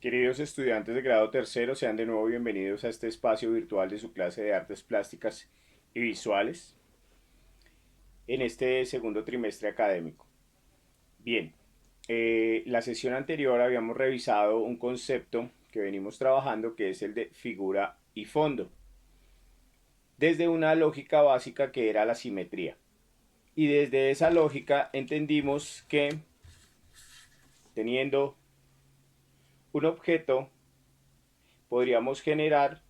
Queridos estudiantes de grado tercero, sean de nuevo bienvenidos a este espacio virtual de su clase de artes plásticas y visuales en este segundo trimestre académico. Bien, la sesión anterior habíamos revisado un concepto que venimos trabajando que es el de figura y fondo, desde una lógica básica que era la simetría. Y desde esa lógica entendimos que teniendo un objeto podríamos generar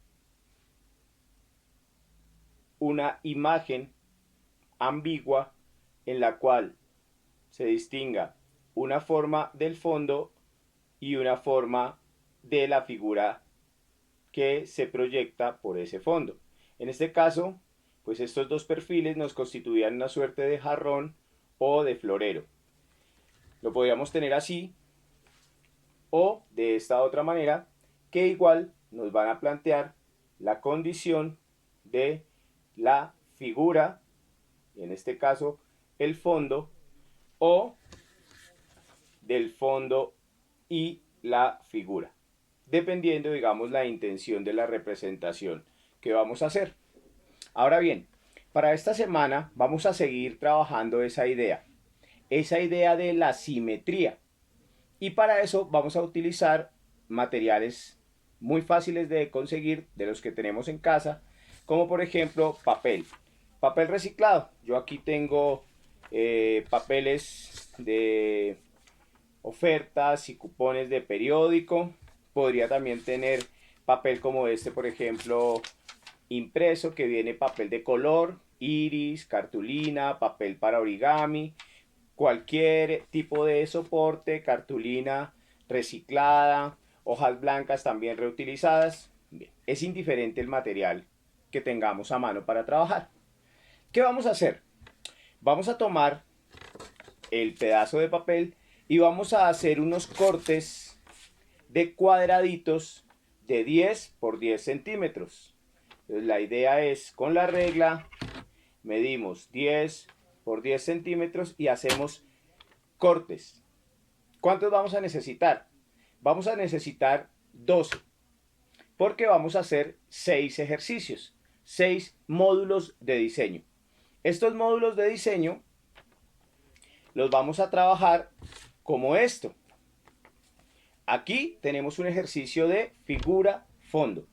una imagen ambigua en la cual se distinga una forma del fondo y una forma de la figura que se proyecta por ese fondo. En este caso, pues estos dos perfiles nos constituían una suerte de jarrón o de florero. Lo podríamos tener así o de esta otra manera, que igual nos van a plantear la condición de la figura, en este caso el fondo, o del fondo y la figura, dependiendo, digamos, la intención de la representación que vamos a hacer. Ahora bien, para esta semana vamos a seguir trabajando esa idea de la simetría. Y para eso vamos a utilizar materiales muy fáciles de conseguir, de los que tenemos en casa, como por ejemplo papel reciclado. Yo aquí tengo papeles de ofertas y cupones de periódico. Podría también tener papel como este, por ejemplo, impreso, que viene papel de color, iris, cartulina, papel para origami, cualquier tipo de soporte, cartulina reciclada, hojas blancas también reutilizadas. Bien, es indiferente el material que tengamos a mano para trabajar. ¿Qué vamos a hacer? Vamos a tomar el pedazo de papel y vamos a hacer unos cortes de cuadraditos de 10 por 10 centímetros. Entonces, la idea es, con la regla, medimos 10 por 10 centímetros y hacemos cortes. ¿Cuántos vamos a necesitar? Vamos a necesitar 12, porque vamos a hacer 6 ejercicios, 6 módulos de diseño. Estos módulos de diseño los vamos a trabajar como esto. Aquí tenemos un ejercicio de figura-fondo,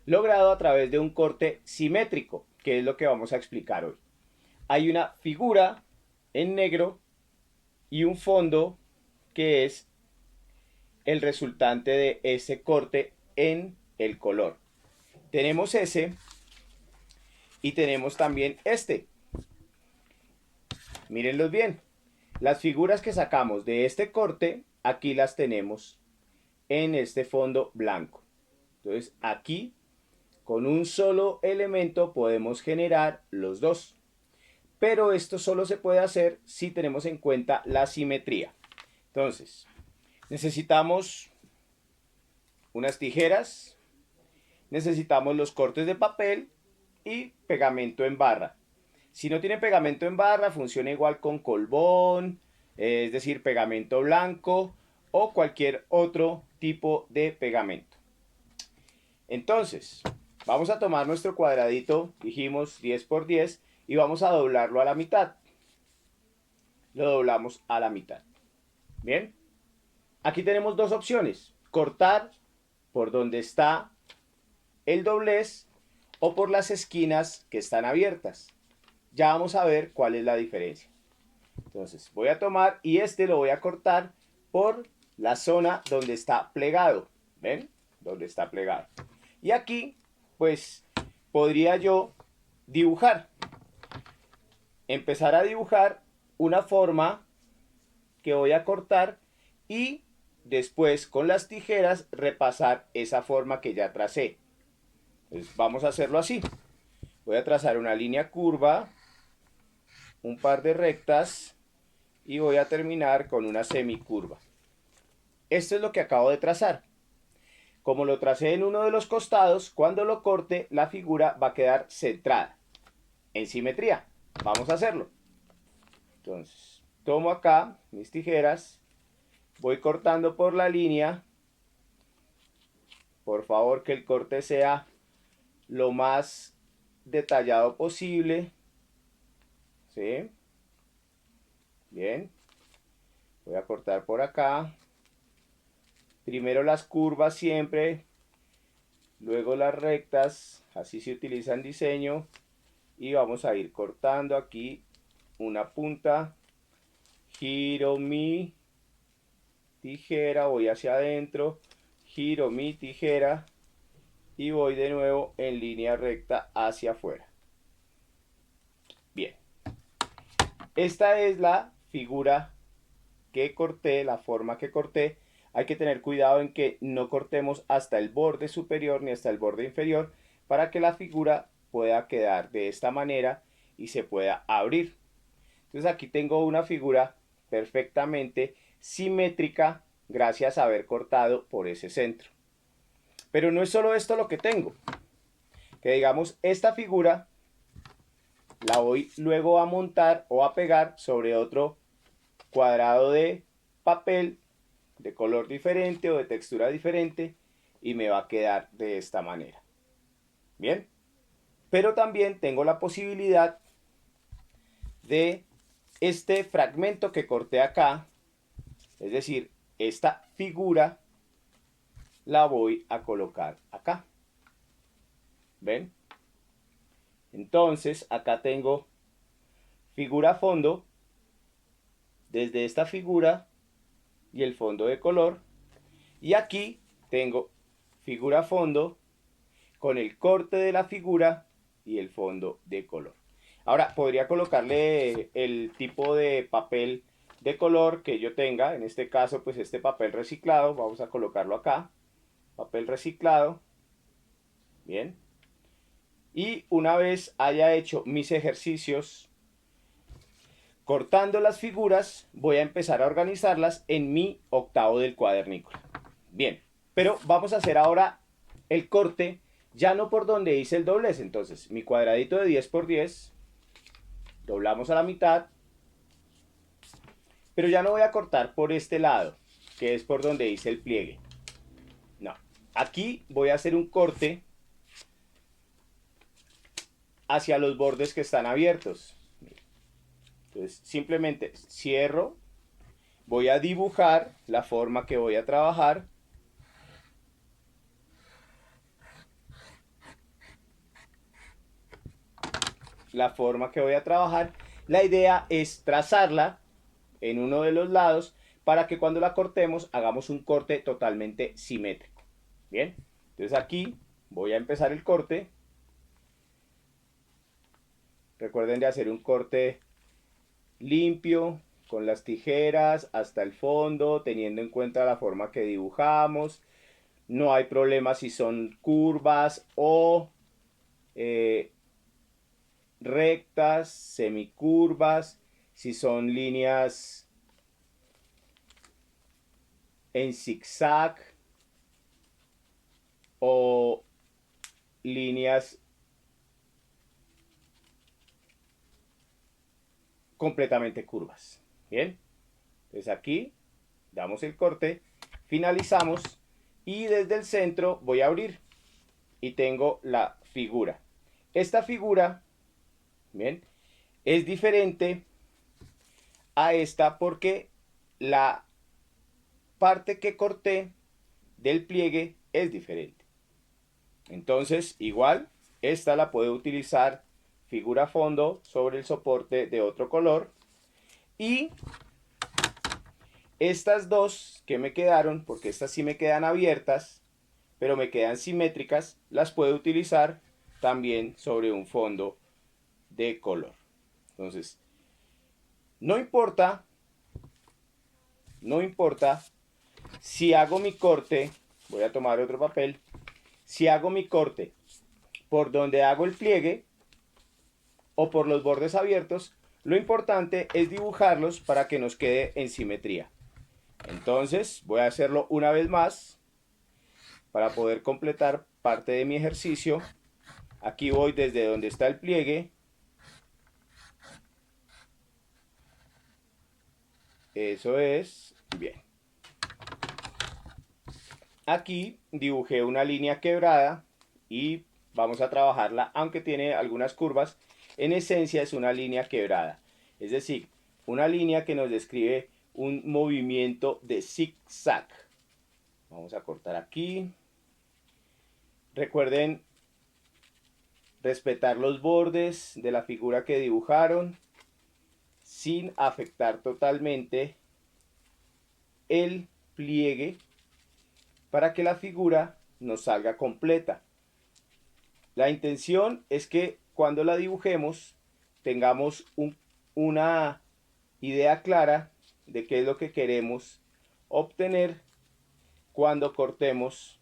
logrado a través de un corte simétrico, que es lo que vamos a explicar hoy. Hay una figura en negro y un fondo que es el resultante de ese corte en el color. Tenemos ese y tenemos también este. Mírenlos bien. Las figuras que sacamos de este corte, aquí las tenemos en este fondo blanco. Entonces aquí, con un solo elemento, podemos generar los dos. Pero esto solo se puede hacer si tenemos en cuenta la simetría. Entonces, necesitamos unas tijeras, necesitamos los cortes de papel y pegamento en barra. Si no tiene pegamento en barra, funciona igual con colbón, es decir, pegamento blanco o cualquier otro tipo de pegamento. Entonces, vamos a tomar nuestro cuadradito, dijimos 10 por 10, y vamos a doblarlo a la mitad. Lo doblamos a la mitad. Bien, aquí tenemos dos opciones: cortar por donde está el doblez o por las esquinas que están abiertas. Ya vamos a ver cuál es la diferencia. Entonces voy a tomar y este lo voy a cortar por la zona donde está plegado. ¿Ven? Donde está plegado. Y aquí, pues, podría yo dibujar. Empezar a dibujar una forma que voy a cortar y después con las tijeras repasar esa forma que ya tracé. Entonces vamos a hacerlo así. Voy a trazar una línea curva, un par de rectas y voy a terminar con una semicurva. Esto es lo que acabo de trazar. Como lo tracé en uno de los costados, cuando lo corte la figura va a quedar centrada, en simetría. Vamos a hacerlo. Entonces, tomo acá mis tijeras, voy cortando por la línea Por favor, que el corte sea lo más detallado posible. ¿Sí? Bien. Voy a cortar por acá. Primero las curvas siempre, luego las rectas. Así se utiliza en diseño. Y vamos a ir cortando aquí una punta. Giro mi tijera, voy hacia adentro. Giro mi tijera y voy de nuevo en línea recta hacia afuera. Bien, esta es la figura que corté, la forma que corté. Hay que tener cuidado en que no cortemos hasta el borde superior ni hasta el borde inferior para que la figura pueda quedar de esta manera y se pueda abrir. Entonces aquí tengo una figura perfectamente simétrica gracias a haber cortado por ese centro. Pero no es solo esto lo que tengo. Que digamos, esta figura la voy luego a montar o a pegar sobre otro cuadrado de papel de color diferente o de textura diferente y me va a quedar de esta manera. Bien, pero también tengo la posibilidad de este fragmento que corté acá, es decir, esta figura la voy a colocar acá. ¿Ven? Entonces acá tengo figura fondo, desde esta figura y el fondo de color, y aquí tengo figura fondo con el corte de la figura y el fondo de color. Ahora podría colocarle el tipo de papel de color que yo tenga, en este caso pues este papel reciclado, vamos a colocarlo acá, papel reciclado, bien, y una vez haya hecho mis ejercicios cortando las figuras, voy a empezar a organizarlas en mi octavo del cuadernículo. Bien, pero vamos a hacer ahora el corte, ya no por donde hice el doblez. Entonces, mi cuadradito de 10 por 10, doblamos a la mitad, pero ya no voy a cortar por este lado, que es por donde hice el pliegue. No, aquí voy a hacer un corte hacia los bordes que están abiertos. Entonces, simplemente cierro, voy a dibujar la forma que voy a trabajar. La forma que voy a trabajar, la idea es trazarla en uno de los lados para que cuando la cortemos hagamos un corte totalmente simétrico. Bien, entonces aquí voy a empezar el corte. Recuerden de hacer un corte limpio con las tijeras hasta el fondo, teniendo en cuenta la forma que dibujamos. No hay problema si son curvas o rectas, semicurvas, si son líneas en zigzag o líneas completamente curvas. Bien, entonces aquí damos el corte, finalizamos y desde el centro voy a abrir y tengo la figura. Esta figura, bien, es diferente a esta porque la parte que corté del pliegue es diferente. Entonces, igual, esta la puedo utilizar figura fondo sobre el soporte de otro color. Y estas dos que me quedaron, porque estas sí me quedan abiertas, pero me quedan simétricas, las puedo utilizar también sobre un fondo de color. Entonces, no importa si hago mi corte, voy a tomar otro papel, si hago mi corte por donde hago el pliegue o por los bordes abiertos, lo importante es dibujarlos para que nos quede en simetría. Entonces voy a hacerlo una vez más para poder completar parte de mi ejercicio. Aquí voy desde donde está el pliegue. Eso es. Bien. Aquí dibujé una línea quebrada y vamos a trabajarla, aunque tiene algunas curvas. En esencia es una línea quebrada, es decir, una línea que nos describe un movimiento de zigzag. Vamos a cortar aquí. Recuerden respetar los bordes de la figura que dibujaron sin afectar totalmente el pliegue para que la figura nos salga completa. La intención es que cuando la dibujemos tengamos una idea clara de qué es lo que queremos obtener cuando cortemos,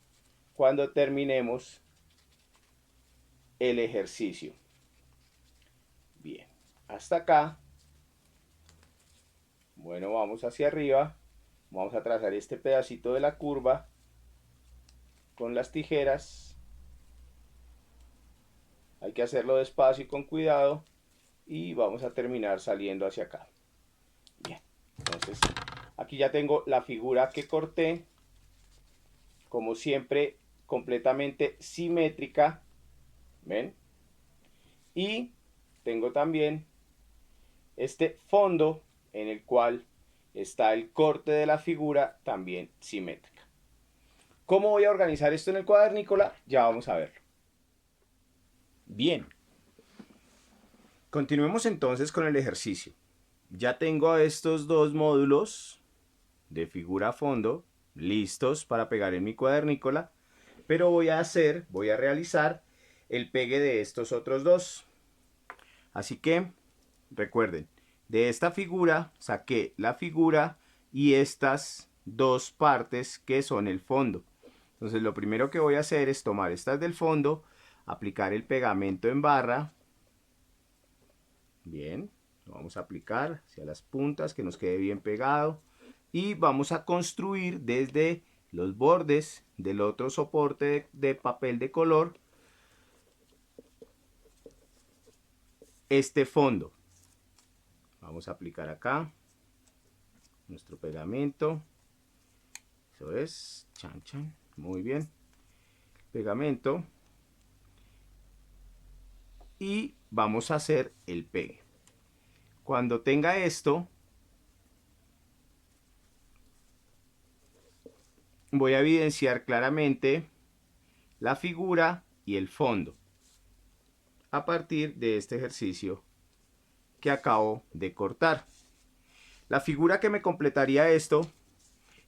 cuando terminemos el ejercicio. Bien, hasta acá. Bueno, vamos hacia arriba. Vamos a trazar este pedacito de la curva con las tijeras. Hay que hacerlo despacio y con cuidado. Y vamos a terminar saliendo hacia acá. Bien, entonces aquí ya tengo la figura que corté. Como siempre, completamente simétrica. ¿Ven? Y tengo también este fondo en el cual está el corte de la figura también simétrica. ¿Cómo voy a organizar esto en el cuadernícola? Ya vamos a verlo. Bien. Continuemos entonces con el ejercicio. Ya tengo estos dos módulos de figura a fondo listos para pegar en mi cuadernícola, pero voy a realizar el pegue de estos otros dos. Así que recuerden, de esta figura saqué la figura y estas dos partes que son el fondo. Entonces lo primero que voy a hacer es tomar estas del fondo, aplicar el pegamento en barra. Bien, lo vamos a aplicar hacia las puntas, que nos quede bien pegado. Y vamos a construir desde los bordes del otro soporte de papel de color este fondo. Vamos a aplicar acá nuestro pegamento. Eso es, chan chan, muy bien. Pegamento. Y vamos a hacer el pegue. Cuando tenga esto, voy a evidenciar claramente la figura y el fondo a partir de este ejercicio que acabo de cortar. La figura que me completaría esto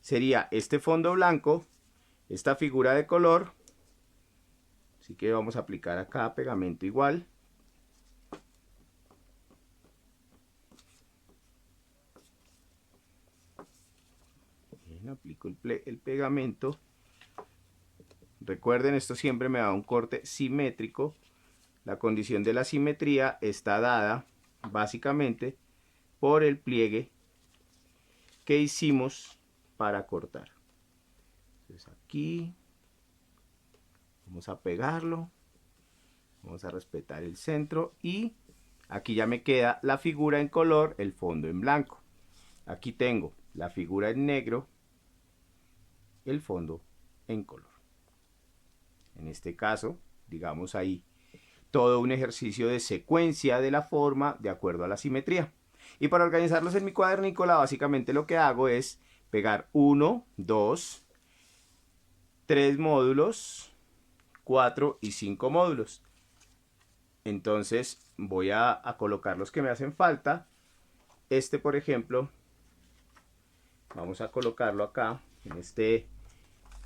sería este fondo blanco, esta figura de color. Así que vamos a aplicar acá pegamento igual. Bien, aplico el pegamento. Recuerden, esto siempre me da un corte simétrico. La condición de la simetría está dada básicamente por el pliegue que hicimos para cortar. Entonces aquí vamos a pegarlo, vamos a respetar el centro y aquí ya me queda la figura en color, el fondo en blanco. Aquí tengo la figura en negro, el fondo en color. En este caso, digamos ahí, todo un ejercicio de secuencia de la forma de acuerdo a la simetría. Y para organizarlos en mi cuadernícola, básicamente lo que hago es pegar 1, 2, 3 módulos, 4 y 5 módulos. Entonces voy a colocar los que me hacen falta. Este, por ejemplo, vamos a colocarlo acá, en este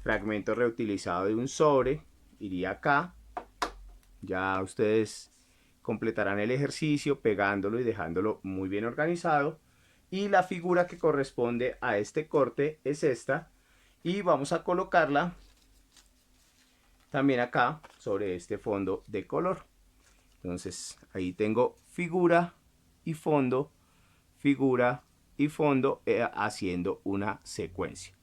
fragmento reutilizado de un sobre. Iría acá. Ya ustedes completarán el ejercicio pegándolo y dejándolo muy bien organizado. Y la figura que corresponde a este corte es esta. Y vamos a colocarla también acá sobre este fondo de color. Entonces ahí tengo figura y fondo, haciendo una secuencia.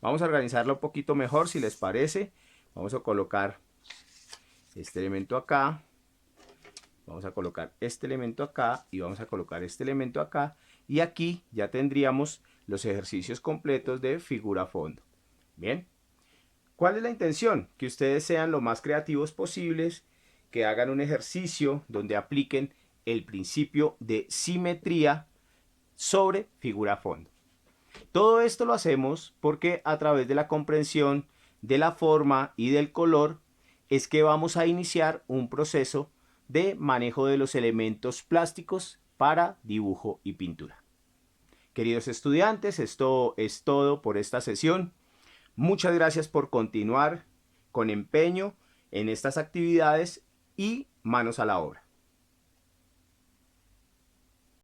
Vamos a organizarlo un poquito mejor si les parece. Vamos a colocar este elemento acá. Vamos a colocar este elemento acá y vamos a colocar este elemento acá. Y aquí ya tendríamos los ejercicios completos de figura fondo. Bien, ¿Cuál es la intención? Que ustedes sean lo más creativos posibles, que hagan un ejercicio donde apliquen el principio de simetría sobre figura-fondo. Todo esto lo hacemos porque a través de la comprensión de la forma y del color es que vamos a iniciar un proceso de manejo de los elementos plásticos para dibujo y pintura. Queridos estudiantes, esto es todo por esta sesión. Muchas gracias por continuar con empeño en estas actividades y manos a la obra.